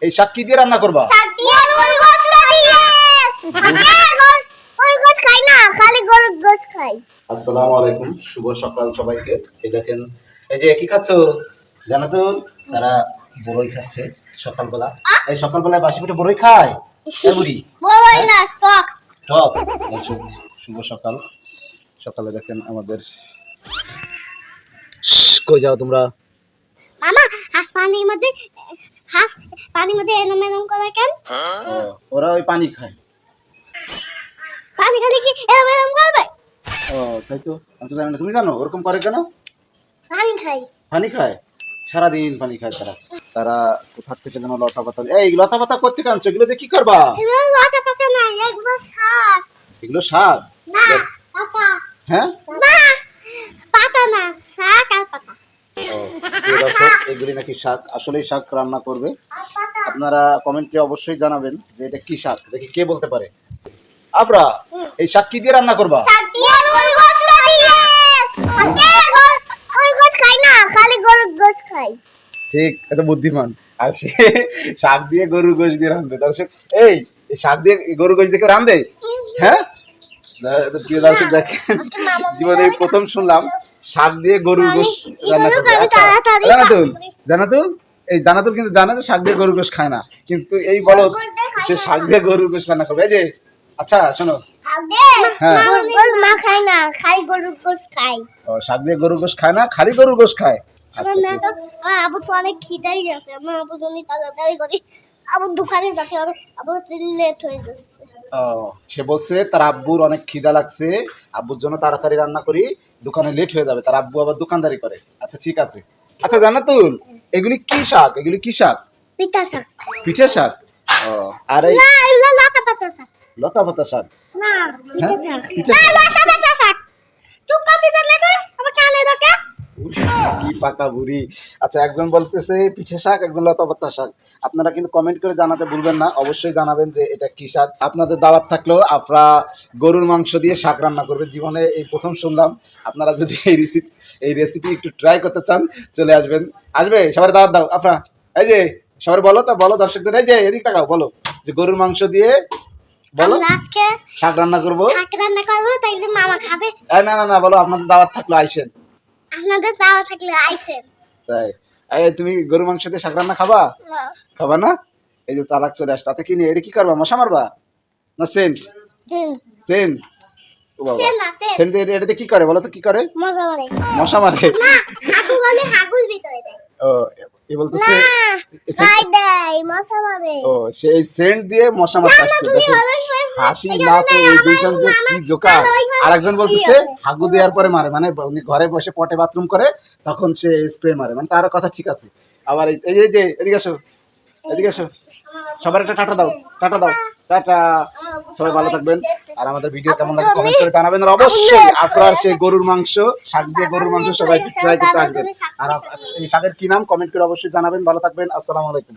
এই শাক কি দিয়ে রান্না করবা? শাক দিয়ে গরুর গোশত দিয়ে। গরুর গোশত খাই না, খালি গরুর গোশত খাই। আসসালামু আলাইকুম, শুভ সকাল সবাইকে। এই দেখেন, এই যে কি খাচ্ছ জানাতুল? তারা বড়ই খাচ্ছে সকালবেলা। এই সকালবেলায় বাসি পেটে বড়ই খায় এই বুড়ি? বড়ই না, টক। টক। শুভ সকাল। সকালে দেখেন আমাদের কই যাও তোমরা? মামা, হাঁস পানির মধ্যে এরম এরম করে কেন? ওরা ওই পানি খায়। পানি খালি কি এরম এরম করবে? ও তাই তো, আমি তো জানি না। তুমি জানো ওরকম করে কেন? পানি খাই। পানি খায়, সারাদিন পানি খায় তারা। তারা কোথা থেকে যেন লতা পাতা, এই লতা পাতা কোথেকে আনছো? এগুলো দিয়ে কি করবা? এগুলো লতা পাতা না, এগুলো শাক। এগুলো শাক? না, পাতা। হ্যাঁ, না, পাতা না, শাক আর পাতা। প্রিয় দর্শক, এগুলি নাকি শাক। আসলেই শাক রান্না করবে। পাতা। আপনারা কমেন্টে অবশ্যই জানাবেন যে এটা কি শাক, দেখি কে বলতে পারে। আফরা, এই শাক কি দিয়ে রান্না করবা? শাক দিয়ে গরুর গোশত দিয়ে। গরুর গোশত খাই না, খালি গরুর গোশত খাই। ঠিক, এত বুদ্ধিমান। আর সে শাক দিয়ে গরুর গোশ দিয়ে রাঁধবে। দর্শক, এই শাক দিয়ে গরুর গোশ দিয়ে কেউ রাঁধে? হ্যাঁ, প্রিয় দর্শক দেখেন, জীবনে প্রথম শুনলাম শাক দিয়ে গরুর গোশ রান্না করবে। আচ্ছা, জানাতুল এই জানাতুল কিন্তু জানে যে শাক দিয়ে গরুর গোশ খায় না, কিন্তু এই বলো সে শাক দিয়ে গরুর গোশ রান্না করবে। এই যে, আচ্ছা শোনো, হ্যাঁ, মা খাই না, খালি গরুর গোশত খাই। ও শাক দিয়ে গরুর গোশ খায় না, খালি গরুর গোশ খায়। আচ্ছা, আমার আবু তো অনেক খিদাই গেছে। আমার আবু জন্য তাড়াতাড়ি করি, আবুর দোকানে যেতে হবে, আবু লেট হয়ে যাচ্ছে। ও, সে বলছে তার আব্বুর অনেক খিদা লাগছে, আব্বুর জন্য তাড়াতাড়ি রান্না করি, দোকানে লেট হয়ে যাবে। তার আব্বু আবার দোকানদারি করে। আচ্ছা ঠিক আছে। আচ্ছা জান্নাতুল, এগুলি কি শাক? এগুলি কি শাক? পিঠা শাক। পিঠে শাক? ও, আর এই না, এগুলো লতা পাতা শাক। লতা পাতা শাক? না, পিঠা শাক। পিঠে না, শাক? লতা পাতা শাক। চুপ করে দিতে লাগে, আমার কানে ঢোকে। কি পাকা বুড়ি। আচ্ছা, একজন বলতেছে পিঠে শাক, একজন লতা পাতা শাক। আপনারা কিন্তু কমেন্ট করে জানাতে ভুলবেন না, অবশ্যই জানাবেন যে এটা কি শাক। আপনাদের দাওয়াত থাকলেও আপনারা গরুর মাংস দিয়ে শাক রান্না করবে, জীবনে এই প্রথম শুনলাম। আপনারা যদি এই রেসিপি একটু ট্রাই করতে চান, চলে আসবেন। আসবে, সবার দাওয়াত দাও আপনারা। এই যে সবাই বলো, তা বলো দর্শকদের, এই যে এদিক তাকাও, বলো যে গরুর মাংস দিয়ে বলো আমরা আজকে শাক রান্না করবো। শাক রান্না করবো, তাইলে মামা খাবে। না না না, বলো আপনাদের দাওয়াত থাকলো আইসেন। আপনাদের চাওয়া থাকলে আইসেন। তাই, এই তুমি গরুর মাংস দিয়ে শাক রান্না খাবা? খাবা না? এই যে চালাক চলে আসছে, তাতে কি নিয়ে এটা কি করবা? মশা মারবা না সেন্ট? সেন্ট? ও বাবা, সেন্ট দিয়ে এটাতে কি করে বলো তো? কি করে? মজা মারে। মশা মারে? না, হাগু বলে হাগুর ভিতরে দেয়। ও, এ বলতেছে গাই দেয়, মশা মারে। ও, সেই সেন্ট দিয়ে মশা মারতে আসছে। দেখেন হাসি না তো, এই দুইজন যে কি জোকার। আর একজন বলতেছে হাগু দেওয়ার পরে মারে, মানে উনি ঘরে বসে পটে বাথরুম করে, তখন সে স্প্রে মারে। মানে তার কথা ঠিক আছে। আবার এই যে এদিকে আসো, এদিকে আসো, সবার একটা টাটা দাও, টাটা দাও, টাটা। সবাই ভালো থাকবেন। আর আমাদের ভিডিও কেমন লাগে কমেন্ট করে জানাবেন। আর অবশ্যই আপনার সেই গরুর মাংস, শাক দিয়ে গরুর মাংস সবাই ট্রাই করতে আসবেন। আর এই শাকের কি নাম কমেন্ট করে অবশ্যই জানাবেন। ভালো থাকবেন, আসসালামু আলাইকুম।